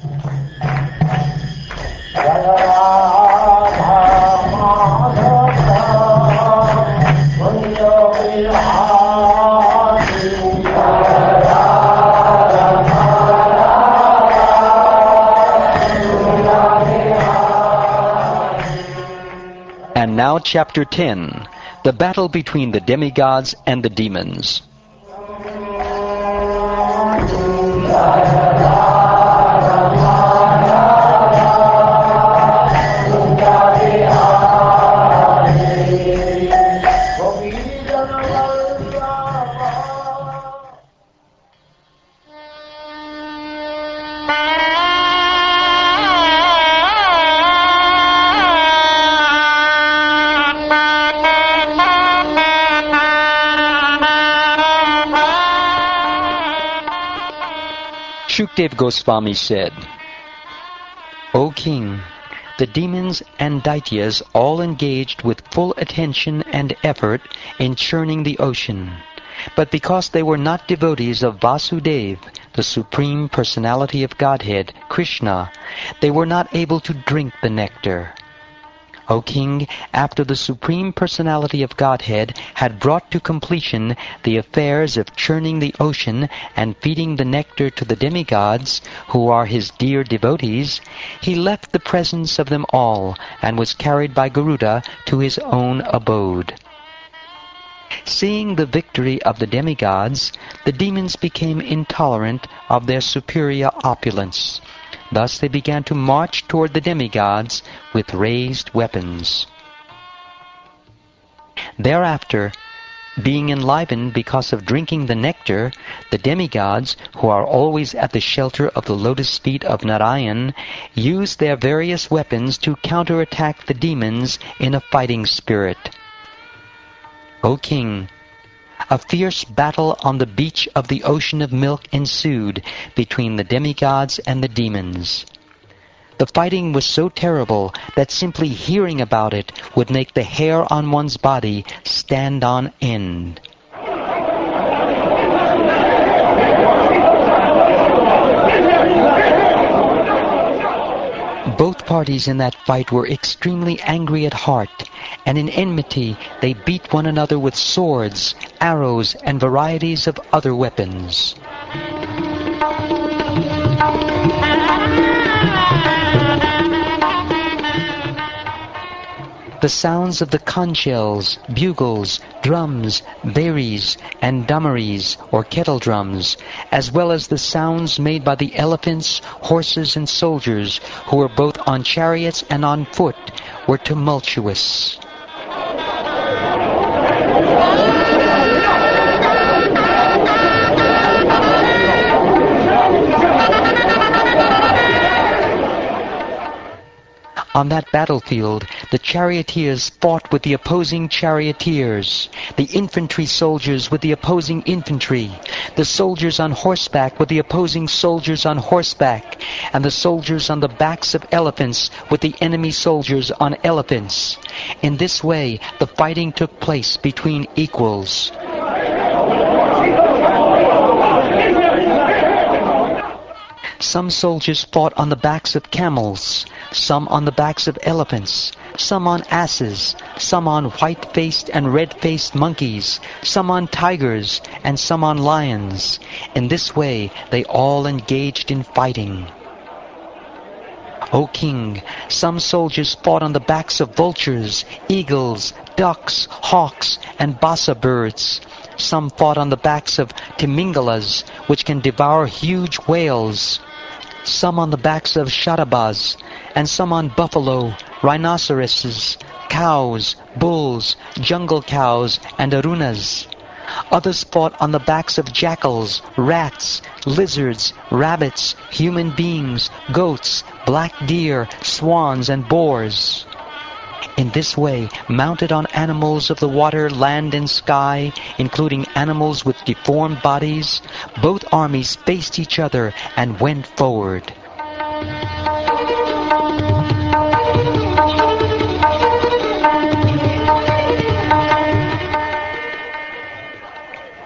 And now chapter 10, the battle between the demigods and the demons. Shukdev Goswami said, O king, the demons and daityas all engaged with full attention and effort in churning the ocean, but because they were not devotees of Vasudeva, the Supreme Personality of Godhead, Krishna, they were not able to drink the nectar. O king, after the Supreme Personality of Godhead had brought to completion the affairs of churning the ocean and feeding the nectar to the demigods, who are his dear devotees, he left the presence of them all and was carried by Garuda to his own abode. Seeing the victory of the demigods, the demons became intolerant of their superior opulence. Thus they began to march toward the demigods with raised weapons. Thereafter, being enlivened because of drinking the nectar, the demigods, who are always at the shelter of the lotus feet of Narayan, used their various weapons to counterattack the demons in a fighting spirit. O king, a fierce battle on the beach of the ocean of milk ensued between the demigods and the demons. The fighting was so terrible that simply hearing about it would make the hair on one's body stand on end. Both parties in that fight were extremely angry at heart, and in enmity they beat one another with swords, arrows, and varieties of other weapons. The sounds of the conch shells, bugles, drums, baris, and damaris, or kettle drums, as well as the sounds made by the elephants, horses, and soldiers, who were both on chariots and on foot, were tumultuous. On that battlefield, the charioteers fought with the opposing charioteers, the infantry soldiers with the opposing infantry, the soldiers on horseback with the opposing soldiers on horseback, and the soldiers on the backs of elephants with the enemy soldiers on elephants. In this way, the fighting took place between equals. Some soldiers fought on the backs of camels, some on the backs of elephants, some on asses, some on white-faced and red-faced monkeys, some on tigers, and some on lions. In this way, they all engaged in fighting. O king, some soldiers fought on the backs of vultures, eagles, ducks, hawks, and basa birds. Some fought on the backs of timingalas, which can devour huge whales. Some on the backs of shatabas, and some on buffalo, rhinoceroses, cows, bulls, jungle cows, and arunas. Others fought on the backs of jackals, rats, lizards, rabbits, human beings, goats, black deer, swans, and boars. In this way, mounted on animals of the water, land, and sky, including animals with deformed bodies, both armies faced each other and went forward.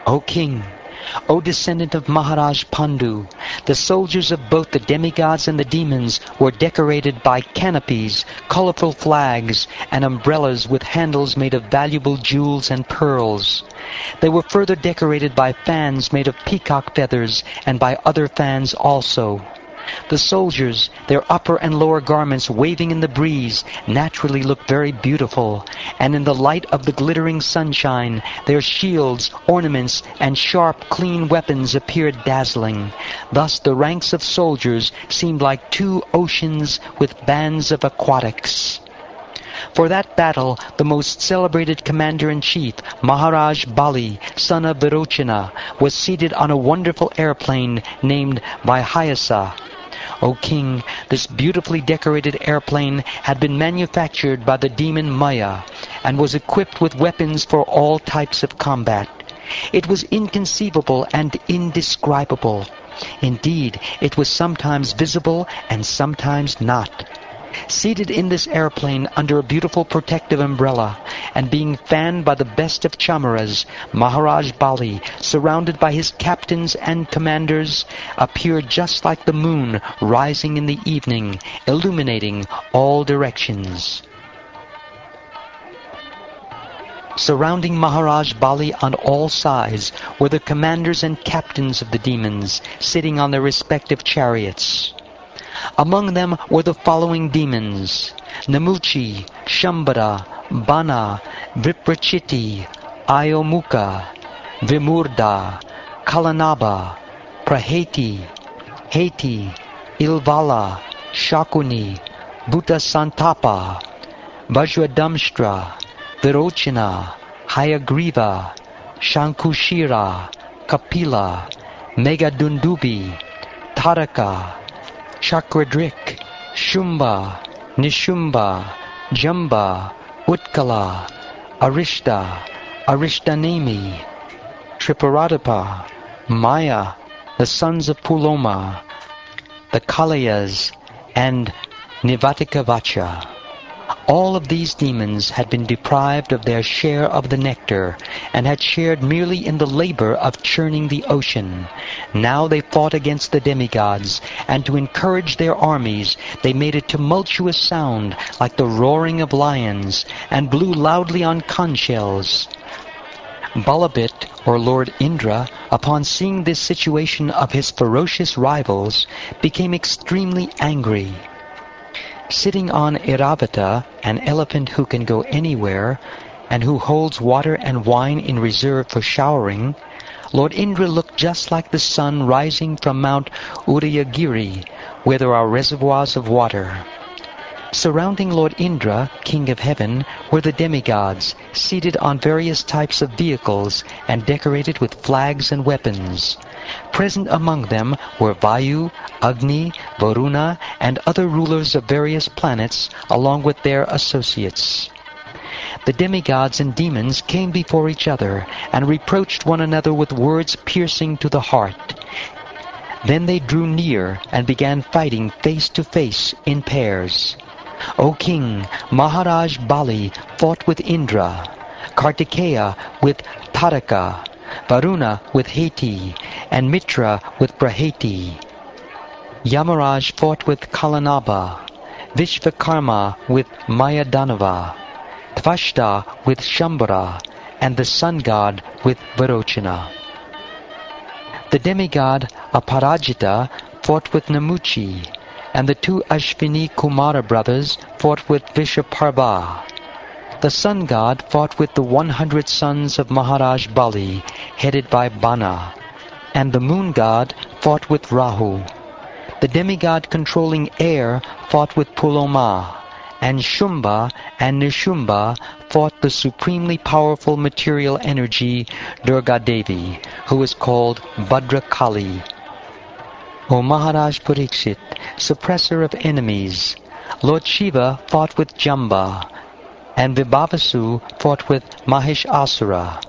O king, O descendant of Maharaj Pandu, the soldiers of both the demigods and the demons were decorated by canopies, colorful flags, and umbrellas with handles made of valuable jewels and pearls. They were further decorated by fans made of peacock feathers and by other fans also. The soldiers, their upper and lower garments waving in the breeze, naturally looked very beautiful, and in the light of the glittering sunshine, their shields, ornaments, and sharp, clean weapons appeared dazzling. Thus the ranks of soldiers seemed like two oceans with bands of aquatics. For that battle, the most celebrated commander-in-chief, Maharaj Bali, son of Virochana, was seated on a wonderful airplane named Vaihayasa. O king, this beautifully decorated airplane had been manufactured by the demon Maya and was equipped with weapons for all types of combat. It was inconceivable and indescribable. Indeed, it was sometimes visible and sometimes not. Seated in this airplane under a beautiful protective umbrella and being fanned by the best of chamaras, Maharaj Bali, surrounded by his captains and commanders, appeared just like the moon rising in the evening, illuminating all directions. Surrounding Maharaj Bali on all sides were the commanders and captains of the demons, sitting on their respective chariots. Among them were the following demons: Namuchi, Shambhara, Bana, Viprachiti, Ayomukha, Vimurda, Kalanaba, Praheti, Heti, Ilvala, Shakuni, Bhuta Santapa, Vajradamshtra, Virochana, Hayagriva, Shankushira, Kapila, Megadundubi, Taraka, Chakradrik, Shumba, Nishumba, Jamba, Utkala, Arishta, Arishtanemi, Triparatapa, Maya, the sons of Puloma, the Kalayas, and Nivatikavacha. All of these demons had been deprived of their share of the nectar, and had shared merely in the labor of churning the ocean. Now they fought against the demigods, and to encourage their armies, they made a tumultuous sound like the roaring of lions, and blew loudly on conch shells. Balabit, or Lord Indra, upon seeing this situation of his ferocious rivals, became extremely angry. Sitting on Airavata, an elephant who can go anywhere, and who holds water and wine in reserve for showering, Lord Indra looked just like the sun rising from Mount Udayagiri, where there are reservoirs of water. Surrounding Lord Indra, king of heaven, were the demigods, seated on various types of vehicles and decorated with flags and weapons. Present among them were Vayu, Agni, Varuna, and other rulers of various planets, along with their associates. The demigods and demons came before each other and reproached one another with words piercing to the heart. Then they drew near and began fighting face to face in pairs. O king, Maharaj Bali fought with Indra, Kartikeya with Taraka, Varuna with Heti, and Mitra with Praheti. Yamaraj fought with Kalanaba, Vishvakarma with Mayadanava, Tvashta with Shambhara, and the sun god with Virochana. The demigod Aparajita fought with Namuchi, and the two Ashvini Kumara brothers fought with Vishaparbha. The sun god fought with the 100 sons of Maharaj Bali, headed by Bana, and the moon god fought with Rahu. The demigod controlling air fought with Puloma, and Shumba and Nishumba fought the supremely powerful material energy Durga Devi, who is called Bhadrakali. O Maharaj Parikshit, suppressor of enemies, Lord Shiva fought with Jamba, and Vibhavasu fought with Mahishasura.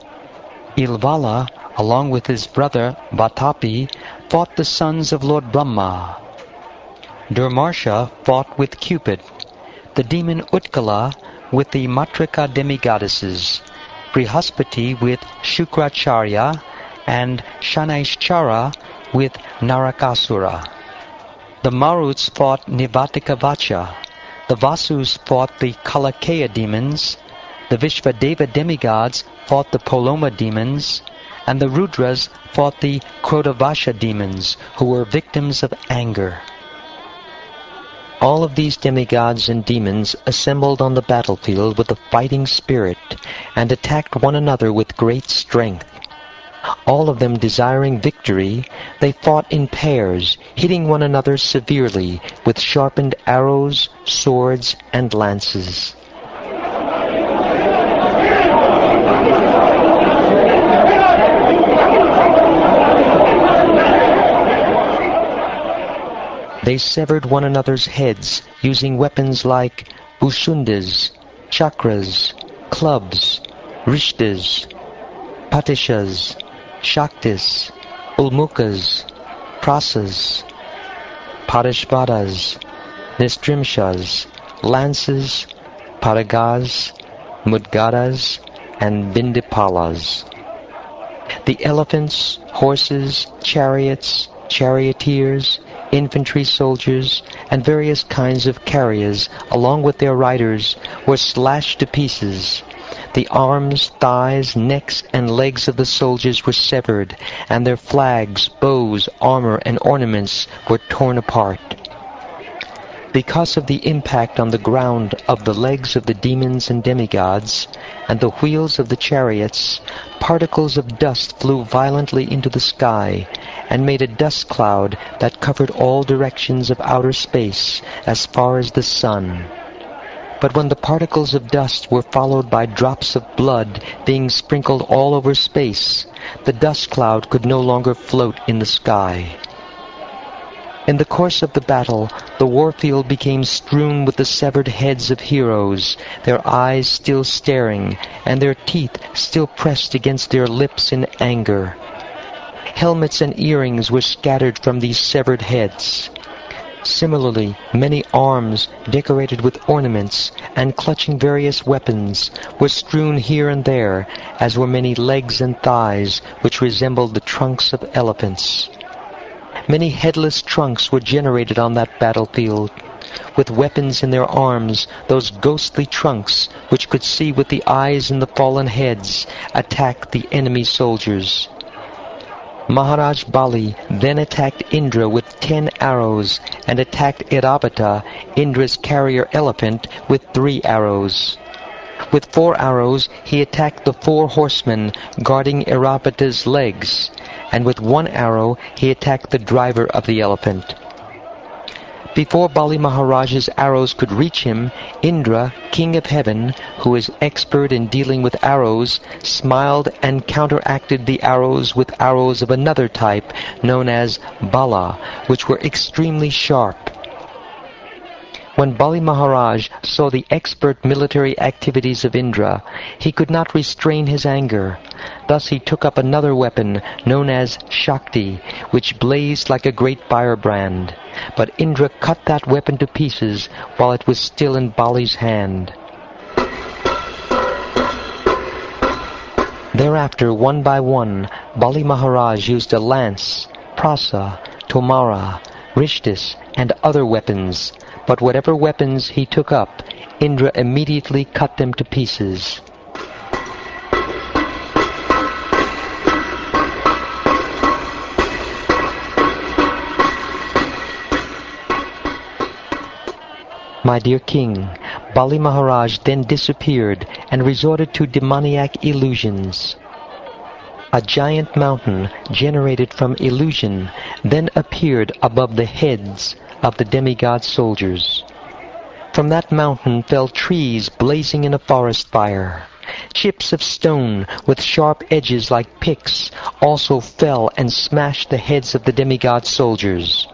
Ilvala, along with his brother Vatapi, fought the sons of Lord Brahma. Durmarsha fought with Cupid, the demon Utkala with the Matrika demigoddesses, Brihaspati with Shukracharya, and Shanaishchara with Narakasura. The Maruts fought Nivatikavacha. The Vasus fought the Kalakaya demons. The Vishvadeva demigods fought the Poloma demons. And the Rudras fought the Krodavasha demons, who were victims of anger. All of these demigods and demons assembled on the battlefield with a fighting spirit and attacked one another with great strength. All of them desiring victory, they fought in pairs, hitting one another severely with sharpened arrows, swords, and lances. They severed one another's heads using weapons like bushundas, chakras, clubs, rishtas, patishas, shaktis, ulmukas, prasas, parishvadas, nistrimshas, lances, paragas, mudgadas, and bindipalas. The elephants, horses, chariots, charioteers, infantry soldiers, and various kinds of carriers, along with their riders, were slashed to pieces. The arms, thighs, necks, and legs of the soldiers were severed, and their flags, bows, armor, and ornaments were torn apart. Because of the impact on the ground of the legs of the demons and demigods, and the wheels of the chariots, particles of dust flew violently into the sky, and made a dust cloud that covered all directions of outer space as far as the sun. But when the particles of dust were followed by drops of blood being sprinkled all over space, the dust cloud could no longer float in the sky. In the course of the battle, the warfield became strewn with the severed heads of heroes, their eyes still staring, and their teeth still pressed against their lips in anger. Helmets and earrings were scattered from these severed heads. Similarly, many arms, decorated with ornaments and clutching various weapons, were strewn here and there, as were many legs and thighs, which resembled the trunks of elephants. Many headless trunks were generated on that battlefield. With weapons in their arms, those ghostly trunks, which could see with the eyes in the fallen heads, attacked the enemy soldiers. Maharaj Bali then attacked Indra with 10 arrows and attacked Irabata, Indra's carrier elephant, with 3 arrows. With 4 arrows he attacked the 4 horsemen guarding Irabata's legs, and with 1 arrow he attacked the driver of the elephant. Before Bali Maharaj's arrows could reach him, Indra, king of heaven, who is expert in dealing with arrows, smiled and counteracted the arrows with arrows of another type, known as Bala, which were extremely sharp. When Bali Maharaj saw the expert military activities of Indra, he could not restrain his anger. Thus he took up another weapon, known as Shakti, which blazed like a great firebrand. But Indra cut that weapon to pieces while it was still in Bali's hand. Thereafter, one by one, Bali Maharaj used a lance, prasa, tomara, rishtis, and other weapons. But whatever weapons he took up, Indra immediately cut them to pieces. My dear king, Bali Maharaj then disappeared and resorted to demoniac illusions. A giant mountain generated from illusion then appeared above the heads of the demigod soldiers. From that mountain fell trees blazing in a forest fire. Chips of stone with sharp edges like picks also fell and smashed the heads of the demigod soldiers.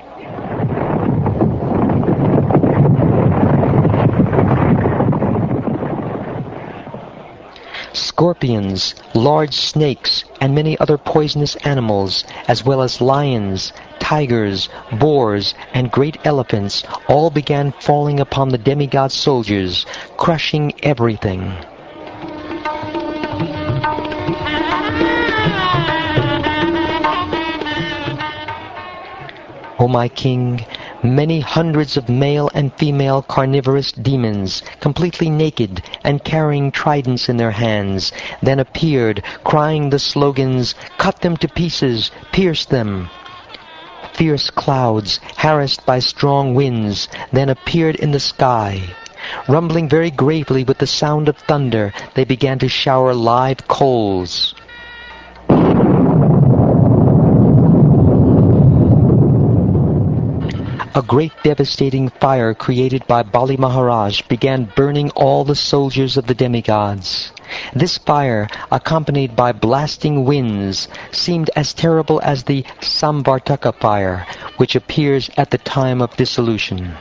Scorpions, large snakes, and many other poisonous animals, as well as lions, tigers, boars, and great elephants, all began falling upon the demigod soldiers, crushing everything. O my king, many hundreds of male and female carnivorous demons, completely naked and carrying tridents in their hands, then appeared, crying the slogans, "Cut them to pieces, pierce them!" Fierce clouds, harassed by strong winds, then appeared in the sky. Rumbling very gravely with the sound of thunder, they began to shower live coals. A great devastating fire created by Bali Maharaj began burning all the soldiers of the demigods. This fire, accompanied by blasting winds, seemed as terrible as the Samvartaka fire, which appears at the time of dissolution.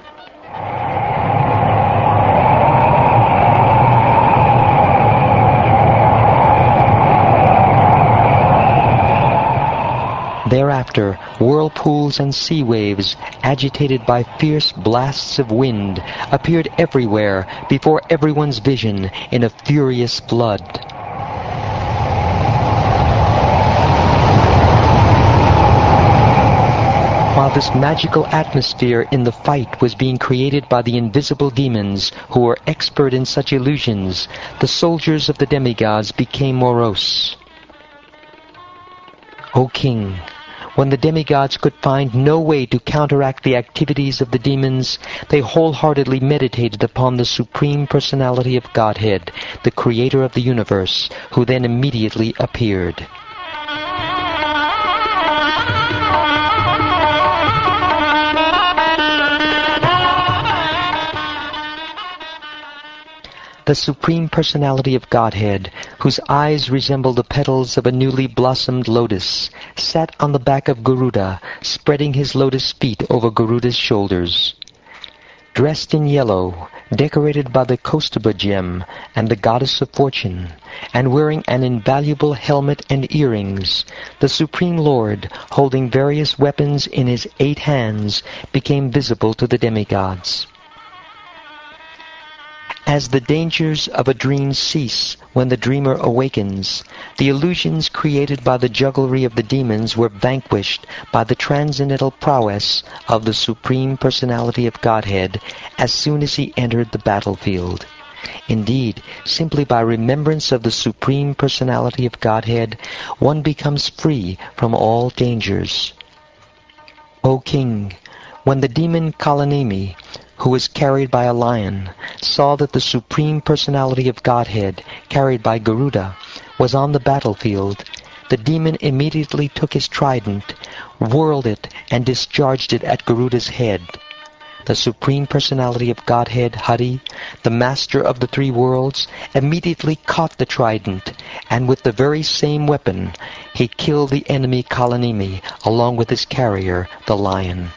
Thereafter, whirlpools and sea waves, agitated by fierce blasts of wind, appeared everywhere before everyone's vision in a furious flood. While this magical atmosphere in the fight was being created by the invisible demons who were expert in such illusions, the soldiers of the demigods became morose. O king, when the demigods could find no way to counteract the activities of the demons, they wholeheartedly meditated upon the Supreme Personality of Godhead, the Creator of the universe, who then immediately appeared. The Supreme Personality of Godhead, whose eyes resemble the petals of a newly blossomed lotus, sat on the back of Garuda, spreading his lotus feet over Garuda's shoulders. Dressed in yellow, decorated by the Kaustubha gem and the goddess of fortune, and wearing an invaluable helmet and earrings, the Supreme Lord, holding various weapons in his 8 hands, became visible to the demigods. As the dangers of a dream cease when the dreamer awakens, the illusions created by the jugglery of the demons were vanquished by the transcendental prowess of the Supreme Personality of Godhead as soon as he entered the battlefield. Indeed, simply by remembrance of the Supreme Personality of Godhead, one becomes free from all dangers. O king, when the demon Kalanemi, who was carried by a lion, saw that the Supreme Personality of Godhead, carried by Garuda, was on the battlefield, the demon immediately took his trident, whirled it, and discharged it at Garuda's head. The Supreme Personality of Godhead, Hari, the Master of the 3 worlds, immediately caught the trident, and with the very same weapon, he killed the enemy Kalanemi, along with his carrier, the lion.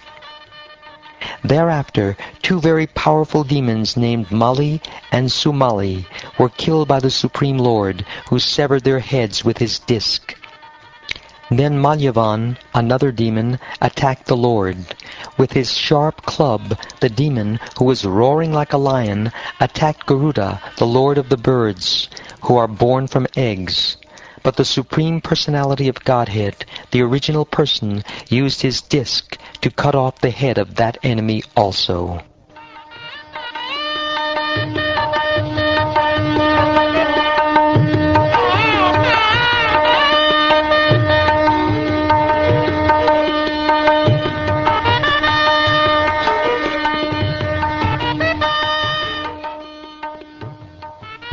Thereafter, 2 very powerful demons named Mali and Sumali were killed by the Supreme Lord, who severed their heads with his disc. Then Malyavan, another demon, attacked the Lord. With his sharp club, the demon, who was roaring like a lion, attacked Garuda, the Lord of the birds, who are born from eggs. But the Supreme Personality of Godhead, the original person, used his disc to cut off the head of that enemy also.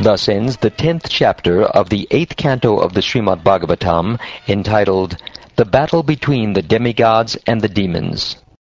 Thus ends the 10th chapter of the 8th canto of the Srimad Bhagavatam, entitled The Battle Between the Demigods and the Demons.